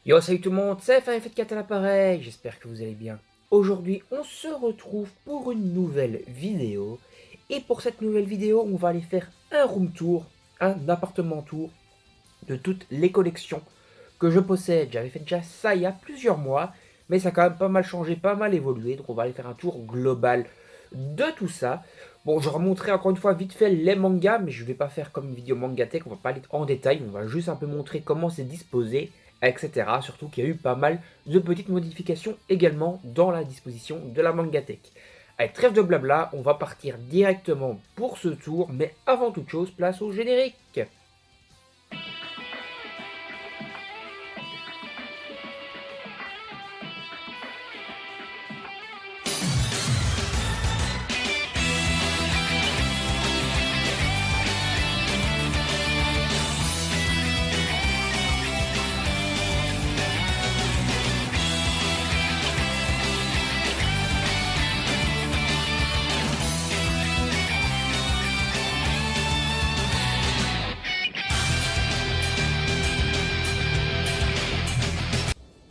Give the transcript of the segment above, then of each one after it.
Yo, salut tout le monde, c'est FF4 à l'appareil, j'espère que vous allez bien. Aujourd'hui, on se retrouve pour une nouvelle vidéo. Et pour cette nouvelle vidéo, on va aller faire un room tour, un appartement tour de toutes les collections que je possède. J'avais fait déjà ça il y a plusieurs mois, mais ça a quand même pas mal changé, pas mal évolué. Donc on va aller faire un tour global de tout ça. Bon, je remonterai encore une fois vite fait les mangas, mais je vais pas faire comme une vidéo manga tech, on va pas aller en détail, on va juste un peu montrer comment c'est disposé, etc. Surtout qu'il y a eu pas mal de petites modifications également dans la disposition de la manga tech. Allez, trêve de blabla, on va partir directement pour ce tour, mais avant toute chose, place au générique.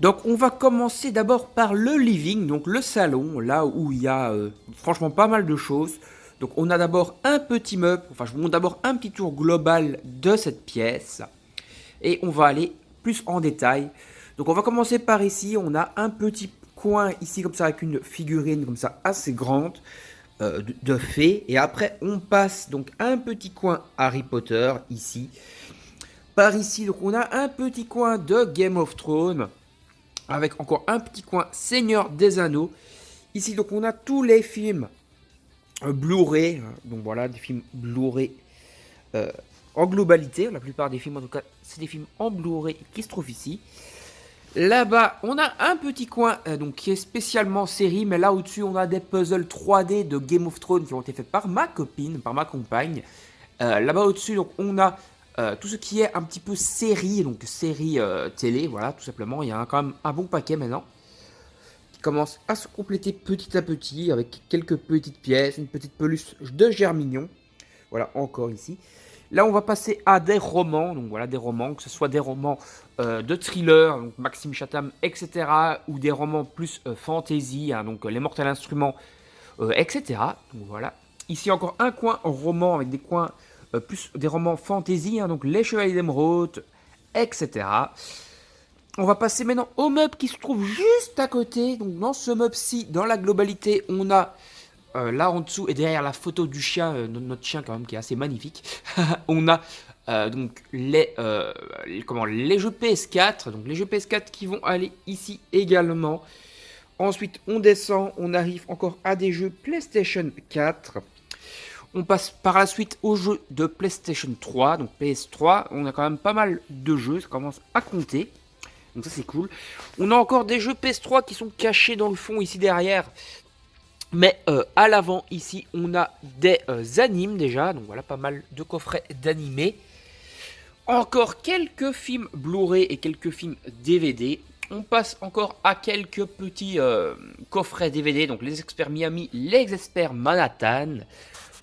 Donc on va commencer d'abord par le living, donc le salon, là où il y a franchement pas mal de choses. Donc on a d'abord un petit meuble, enfin je vous montre d'abord un petit tour global de cette pièce. Et on va aller plus en détail. Donc on va commencer par ici, on a un petit coin ici comme ça avec une figurine comme ça assez grande de fée. Et après on passe donc un petit coin Harry Potter ici. Par ici donc on a un petit coin de Game of Thrones avec encore un petit coin Seigneur des Anneaux. Ici, donc, on a tous les films Blu-ray. Donc, voilà, des films Blu-ray en globalité. La plupart des films, en tout cas, c'est des films en Blu-ray qui se trouvent ici. Là-bas, on a un petit coin donc, qui est spécialement série. Mais là, au-dessus, on a des puzzles 3D de Game of Thrones qui ont été faits par ma copine, par ma compagne. Là-bas, au-dessus, donc, on a tout ce qui est un petit peu série, donc série télé, voilà, tout simplement. Il y a quand même un bon paquet maintenant qui commence à se compléter petit à petit avec quelques petites pièces, une petite peluche de Germignon. Voilà, encore ici. Là, on va passer à des romans, donc voilà, des romans, que ce soit des romans de thriller, donc Maxime Chatham, etc., ou des romans plus fantasy, hein, donc Les Mortels Instruments, etc. Donc voilà. Ici, encore un coin roman avec des coins plus des romans fantasy, hein, donc Les Chevaliers d'Émeraude, etc. On va passer maintenant au meuble qui se trouve juste à côté. Donc dans ce meuble-ci, dans la globalité, on a là en dessous et derrière la photo du chien, notre chien quand même qui est assez magnifique. On a donc les jeux PS4, donc les jeux PS4 qui vont aller ici également. Ensuite, on descend, on arrive encore à des jeux PlayStation 4. On passe par la suite aux jeux de PlayStation 3, donc PS3. On a quand même pas mal de jeux, ça commence à compter. Donc ça c'est cool. On a encore des jeux PS3 qui sont cachés dans le fond ici derrière. Mais à l'avant ici on a des animes déjà. Donc voilà, pas mal de coffrets d'animés. Encore quelques films Blu-ray et quelques films DVD. On passe encore à quelques petits coffrets DVD. Donc les experts Miami, les experts Manhattan.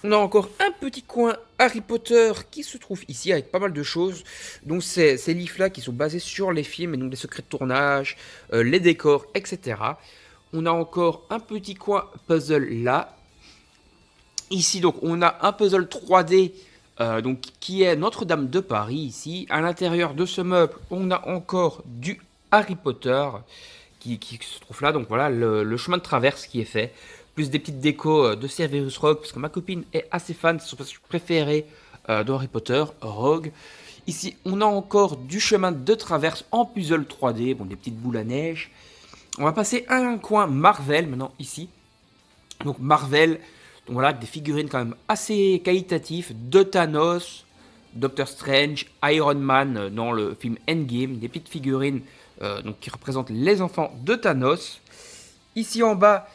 On a encore un petit coin Harry Potter qui se trouve ici avec pas mal de choses. Donc ces livres-là qui sont basés sur les films et donc les secrets de tournage, les décors, etc. On a encore un petit coin puzzle là. Ici donc on a un puzzle 3D donc, qui est Notre-Dame de Paris ici. À l'intérieur de ce meuble on a encore du Harry Potter qui se trouve là. Donc voilà le chemin de traverse qui est fait. Plus des petites décos de Cerberus Rogue, parce que ma copine est assez fan, c'est son personnage préféré de Harry Potter, Rogue. Ici, on a encore du chemin de traverse en puzzle 3D, bon, des petites boules à neige. On va passer à un coin Marvel, maintenant, ici. Donc Marvel, donc voilà, des figurines quand même assez qualitatives, de Thanos, Doctor Strange, Iron Man dans le film Endgame, des petites figurines donc, qui représentent les enfants de Thanos. Ici en bas,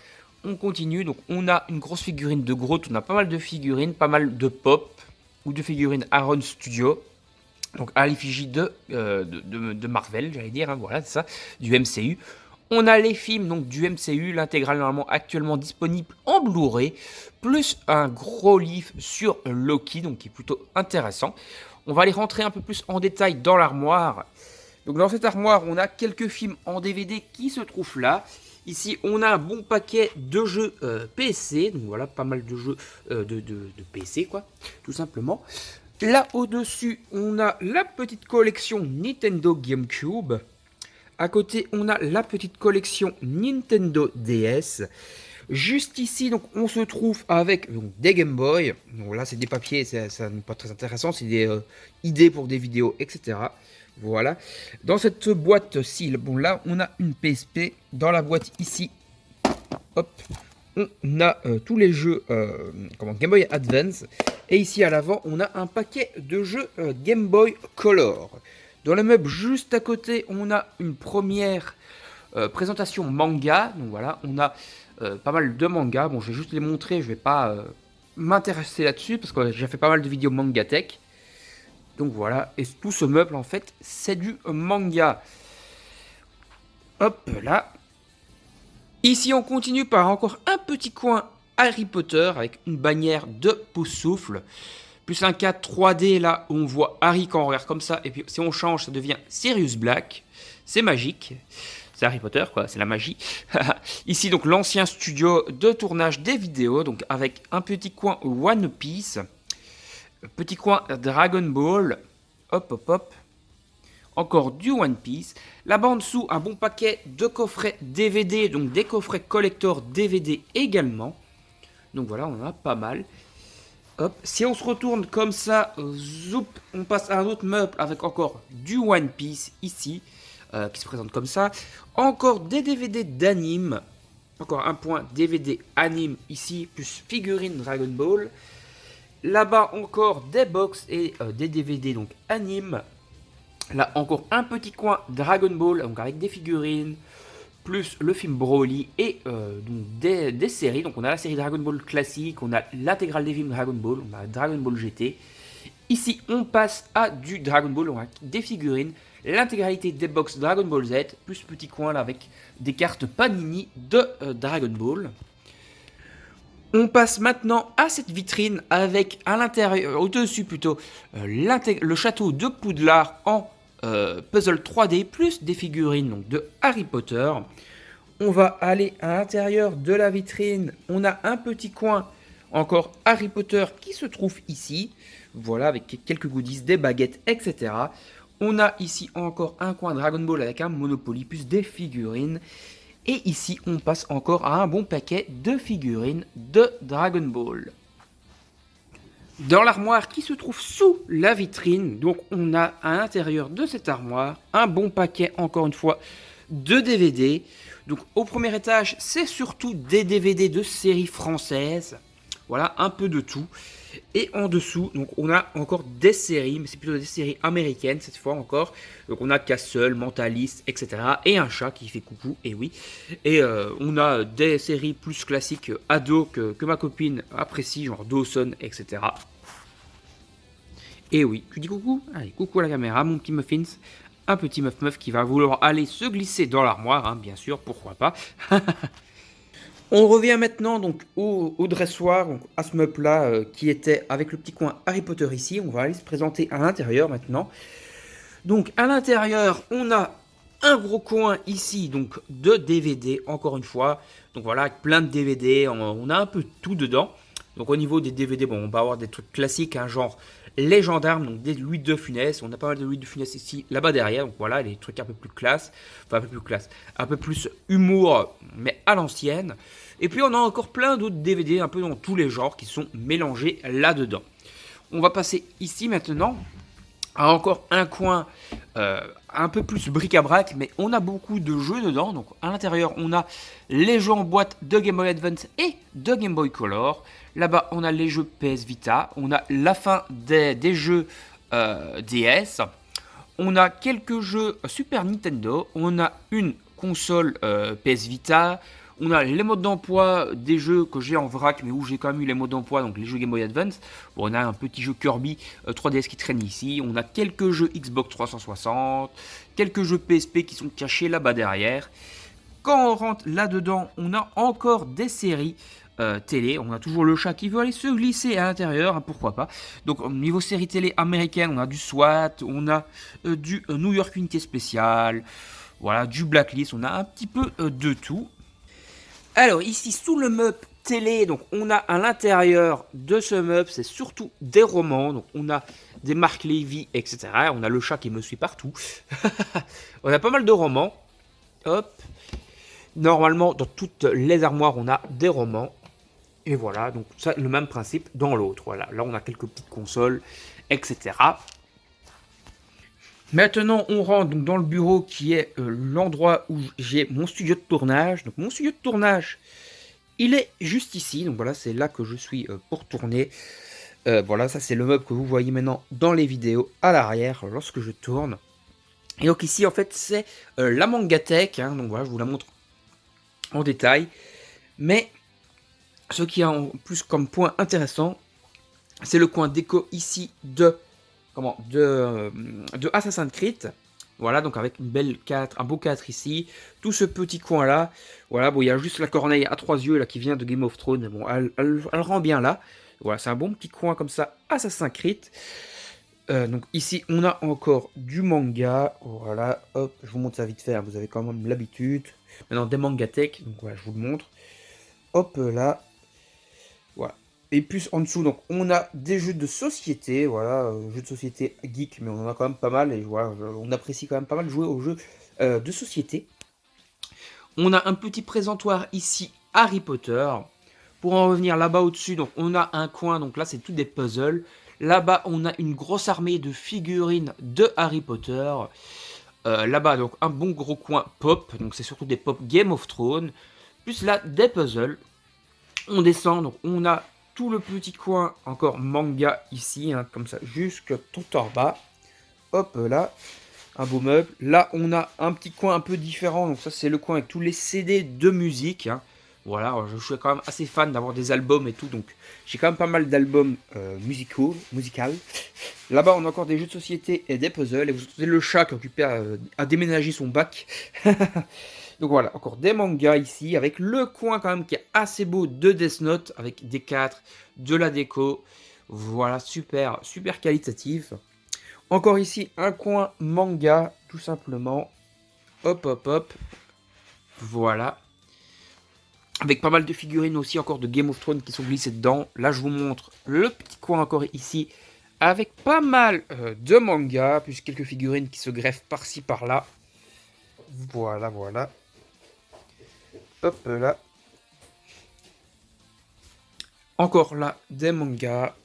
on continue, donc on a une grosse figurine de Groot, on a pas mal de figurines, pas mal de pop ou de figurines Aaron Studio, donc à l'effigie de Marvel, j'allais dire, hein, voilà, c'est ça, du MCU. On a les films donc du MCU, l'intégrale normalement actuellement disponible en Blu-ray, plus un gros livre sur Loki, donc qui est plutôt intéressant. On va aller rentrer un peu plus en détail dans l'armoire. Donc dans cette armoire, on a quelques films en DVD qui se trouvent là. Ici, on a un bon paquet de jeux PC. Donc voilà, pas mal de jeux de PC, quoi, tout simplement. Là, au-dessus, on a la petite collection Nintendo GameCube. À côté, on a la petite collection Nintendo DS. Juste ici, donc, on se trouve avec donc, des Game Boy. Donc là, c'est des papiers, ça n'est pas très intéressant. C'est des idées pour des vidéos, etc. Voilà. Dans cette boîte-ci, bon là, on a une PSP. Dans la boîte ici, hop, on a tous les jeux Game Boy Advance. Et ici, à l'avant, on a un paquet de jeux Game Boy Color. Dans le meuble juste à côté, on a une première présentation manga. Donc voilà, on a pas mal de mangas. Bon, je vais juste les montrer, je vais pas m'intéresser là-dessus parce que j'ai fait pas mal de vidéos manga tech. Donc voilà, et tout ce meuble en fait, c'est du manga. Hop là. Ici, on continue par encore un petit coin Harry Potter avec une bannière de Poussoufle. Plus un cadre 3D là où on voit Harry quand on regarde comme ça. Et puis si on change, ça devient Sirius Black. C'est magique. C'est Harry Potter, quoi, c'est la magie. Ici, donc, l'ancien studio de tournage des vidéos, donc avec un petit coin One Piece, petit coin Dragon Ball, hop, hop, hop, encore du One Piece. Là-bas en dessous, un bon paquet de coffrets DVD, donc des coffrets collector DVD également. Donc voilà, on en a pas mal. Hop, si on se retourne comme ça, zoup, on passe à un autre meuble avec encore du One Piece ici. Qui se présente comme ça. Encore des DVD d'anime. Encore un point DVD anime ici, plus figurine Dragon Ball. Là-bas encore des box et des DVD donc anime. Là encore un petit coin Dragon Ball, donc avec des figurines, plus le film Broly et donc des séries. Donc on a la série Dragon Ball classique, on a l'intégrale des films Dragon Ball, on a Dragon Ball GT. Ici on passe à du Dragon Ball, on a des figurines, l'intégralité des box Dragon Ball Z, plus petit coin là avec des cartes Panini de Dragon Ball. On passe maintenant à cette vitrine avec à l'intérieur, au-dessus plutôt, le château de Poudlard en puzzle 3D, plus des figurines donc, de Harry Potter. On va aller à l'intérieur de la vitrine, on a un petit coin encore Harry Potter qui se trouve ici. Voilà, avec quelques goodies, des baguettes, etc. On a ici encore un coin Dragon Ball avec un Monopoly plus des figurines. Et ici, on passe encore à un bon paquet de figurines de Dragon Ball. Dans l'armoire qui se trouve sous la vitrine, donc on a à l'intérieur de cette armoire un bon paquet, encore une fois, de DVD. Donc au premier étage, c'est surtout des DVD de séries françaises. Voilà, un peu de tout. Et en dessous, donc on a encore des séries, mais c'est plutôt des séries américaines cette fois encore. Donc on a Castle, Mentalist, etc. Et un chat qui fait coucou, et oui. Et on a des séries plus classiques ado que ma copine apprécie, genre Dawson, etc. Et oui, tu dis coucou? Allez, coucou à la caméra, mon petit Muffins. Un petit meuf qui va vouloir aller se glisser dans l'armoire, hein, bien sûr, pourquoi pas. On revient maintenant donc au dressoir, donc à ce meuble-là qui était avec le petit coin Harry Potter ici. On va aller se présenter à l'intérieur maintenant. Donc à l'intérieur, on a un gros coin ici donc de DVD, encore une fois. Donc voilà, avec plein de DVD, on a un peu tout dedans. Donc au niveau des DVD, bon, on va avoir des trucs classiques, hein, genre les gendarmes, donc des Louis de Funès. On a pas mal de Louis de Funès ici, là-bas derrière. Donc voilà, les trucs un peu plus classe, enfin un peu plus classe, un peu plus humour, mais à l'ancienne. Et puis on a encore plein d'autres DVD, un peu dans tous les genres, qui sont mélangés là-dedans. On va passer ici maintenant à encore un coin un peu plus bric-à-brac, mais on a beaucoup de jeux dedans. Donc à l'intérieur, on a les jeux en boîte de Game Boy Advance et de Game Boy Color. Là-bas, on a les jeux PS Vita. On a la fin des jeux DS. On a quelques jeux Super Nintendo. On a une console PS Vita. On a les modes d'emploi des jeux que j'ai en vrac, mais où j'ai quand même eu les modes d'emploi, donc les jeux Game Boy Advance. Bon, on a un petit jeu Kirby 3DS qui traîne ici. On a quelques jeux Xbox 360, quelques jeux PSP qui sont cachés là-bas derrière. Quand on rentre là-dedans, on a encore des séries télé. On a toujours le chat qui veut aller se glisser à l'intérieur, hein, pourquoi pas. Donc au niveau série télé américaine, on a du SWAT, on a du New York Unité Spéciale, voilà, du Blacklist, on a un petit peu de tout. Alors ici sous le meuble télé, donc on a à l'intérieur de ce meuble, c'est surtout des romans, donc on a des Marc Levy, etc. On a le chat qui me suit partout. On a pas mal de romans. Hop. Normalement, dans toutes les armoires, on a des romans. Et voilà, donc ça, le même principe dans l'autre. Voilà, là on a quelques petites consoles, etc. Maintenant, on rentre donc dans le bureau qui est l'endroit où j'ai mon studio de tournage. Donc mon studio de tournage, il est juste ici. Donc voilà, c'est là que je suis pour tourner. Voilà, ça c'est le meuble que vous voyez maintenant dans les vidéos à l'arrière lorsque je tourne. Et donc ici, en fait, c'est la Mangatech. Hein, donc voilà, je vous la montre en détail. Mais ce qui a en plus comme point intéressant, c'est le coin déco ici de Assassin's Creed. Voilà, donc avec une belle 4, un beau 4 ici. Tout ce petit coin là. Voilà, bon, il y a juste la corneille à 3 yeux là qui vient de Game of Thrones. Bon, elle rend bien là. Voilà, c'est un bon petit coin comme ça, Assassin's Creed. Donc ici, on a encore du manga. Voilà, hop, je vous montre ça vite fait. Hein, vous avez quand même l'habitude. Maintenant, des Mangatech. Donc voilà, je vous le montre. Hop là. Voilà. Et plus en dessous, donc on a des jeux de société, voilà, jeux de société geek, mais on en a quand même pas mal, et voilà, on apprécie quand même pas mal de jouer aux jeux de société. On a un petit présentoir ici, Harry Potter. Pour en revenir là-bas au-dessus, donc on a un coin, donc là c'est tout des puzzles. Là-bas, on a une grosse armée de figurines de Harry Potter. Là-bas, donc un bon gros coin pop, donc c'est surtout des pop Game of Thrones. Plus là, des puzzles. On descend, donc on a tout le petit coin encore manga ici, hein, comme ça, jusque tout en bas. Hop là, un beau meuble. Là, on a un petit coin un peu différent, donc ça c'est le coin avec tous les CD de musique. Hein. Voilà, je suis quand même assez fan d'avoir des albums et tout, donc j'ai quand même pas mal d'albums musicaux. Là-bas, on a encore des jeux de société et des puzzles, et vous entendez le chat qui est occupé à déménager son bac. Donc voilà, encore des mangas ici, avec le coin quand même qui est assez beau de Death Note, avec des 4, de la déco. Voilà, super, super qualitatif. Encore ici, un coin manga, tout simplement. Hop, hop, hop. Voilà. Avec pas mal de figurines aussi, encore de Game of Thrones qui sont glissées dedans. Là, je vous montre le petit coin encore ici, avec pas mal de mangas, plus quelques figurines qui se greffent par-ci, par-là. Voilà, voilà. Hop là. Encore là, des mangas.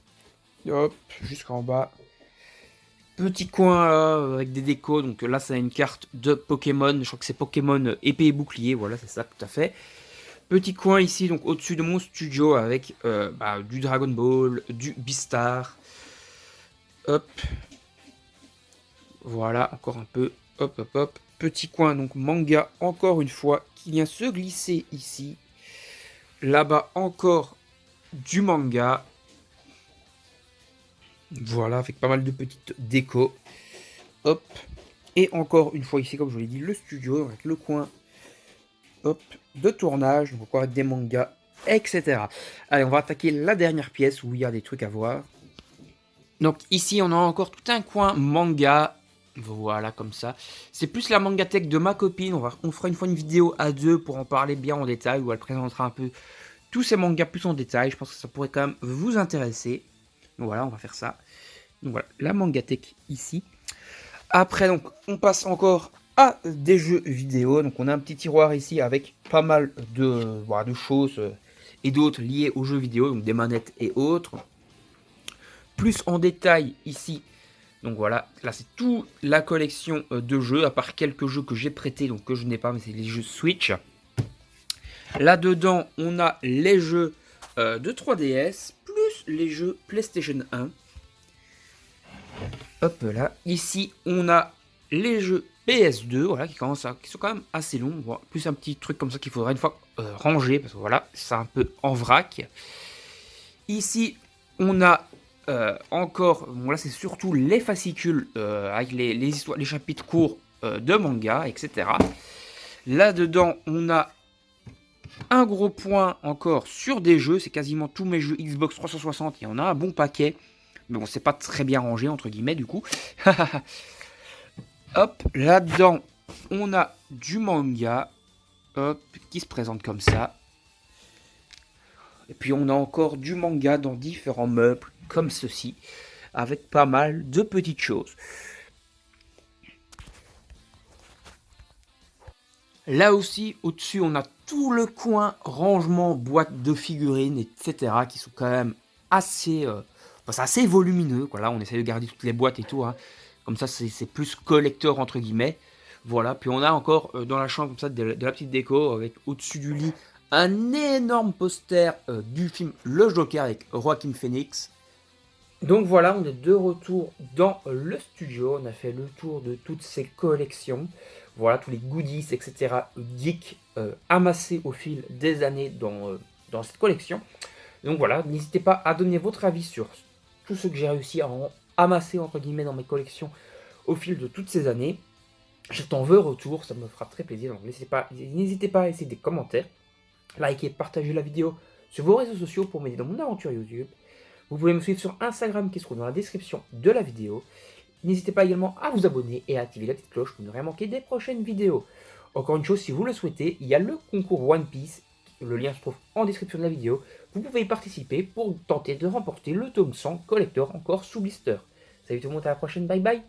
Hop, jusqu'en bas. Petit coin là, avec des décos. Donc là, c'est une carte de Pokémon. Je crois que c'est Pokémon épée et bouclier. Voilà, c'est ça, tout à fait. Petit coin ici, donc au-dessus de mon studio, avec du Dragon Ball, du Beastar. Hop. Voilà, encore un peu. Hop, hop, hop. Petit coin, donc manga, encore une fois, qui vient se glisser ici. Là-bas, encore du manga. Voilà, avec pas mal de petites décos. Hop. Et encore une fois ici, comme je vous l'ai dit, le studio, avec le coin hop, de tournage. Donc encore des mangas, etc. Allez, on va attaquer la dernière pièce où il y a des trucs à voir. Donc ici, on a encore tout un coin manga. Voilà, comme ça. C'est plus la Mangatech de ma copine. On fera une fois une vidéo à deux pour en parler bien en détail, où elle présentera un peu tous ces mangas plus en détail. Je pense que ça pourrait quand même vous intéresser. Donc voilà, on va faire ça. Donc voilà, la Mangatech ici. Après, donc, on passe encore à des jeux vidéo. Donc on a un petit tiroir ici avec pas mal de choses et d'autres liées aux jeux vidéo, donc des manettes et autres. Plus en détail ici. Donc voilà, là c'est toute la collection de jeux, à part quelques jeux que j'ai prêtés, donc que je n'ai pas, mais c'est les jeux Switch. Là-dedans, on a les jeux de 3DS, plus les jeux PlayStation 1. Hop là, ici on a les jeux PS2, voilà, qui sont quand même assez longs, voilà, plus un petit truc comme ça qu'il faudra une fois ranger, parce que voilà, c'est un peu en vrac. Ici, on a encore, bon là c'est surtout les fascicules avec les histoires, les chapitres courts de manga, etc. Là-dedans, on a Un gros point encore sur des jeux, c'est quasiment tous mes jeux Xbox 360, il y en a un bon paquet. Mais bon, c'est pas très bien rangé, entre guillemets, du coup. Hop, là-dedans, on a du manga, hop, qui se présente comme ça. Et puis on a encore du manga dans différents meubles, comme ceci, avec pas mal de petites choses. Là aussi, au-dessus, on a tout le coin rangement, boîte de figurines, etc., qui sont quand même assez, c'est assez volumineux. Quoi. Là, on essaie de garder toutes les boîtes et tout. Hein. Comme ça, c'est plus collector, entre guillemets. Voilà, puis on a encore dans la chambre comme ça de la petite déco, avec au-dessus du lit un énorme poster du film Le Joker avec Joaquin Phoenix. Donc voilà, on est de retour dans le studio, on a fait le tour de toutes ces collections. Voilà, tous les goodies, etc. geeks amassés au fil des années dans cette collection. Donc voilà, n'hésitez pas à donner votre avis sur tout ce que j'ai réussi à amasser entre guillemets dans mes collections au fil de toutes ces années. Je t'en veux retour, ça me fera très plaisir. Donc n'hésitez pas à laisser des commentaires, liker, partager la vidéo sur vos réseaux sociaux pour m'aider dans mon aventure YouTube. Vous pouvez me suivre sur Instagram qui se trouve dans la description de la vidéo. N'hésitez pas également à vous abonner et à activer la petite cloche pour ne rien manquer des prochaines vidéos. Encore une chose, si vous le souhaitez, il y a le concours One Piece. Le lien se trouve en description de la vidéo. Vous pouvez y participer pour tenter de remporter le tome 100 collector encore sous blister. Salut tout le monde, à la prochaine, bye bye.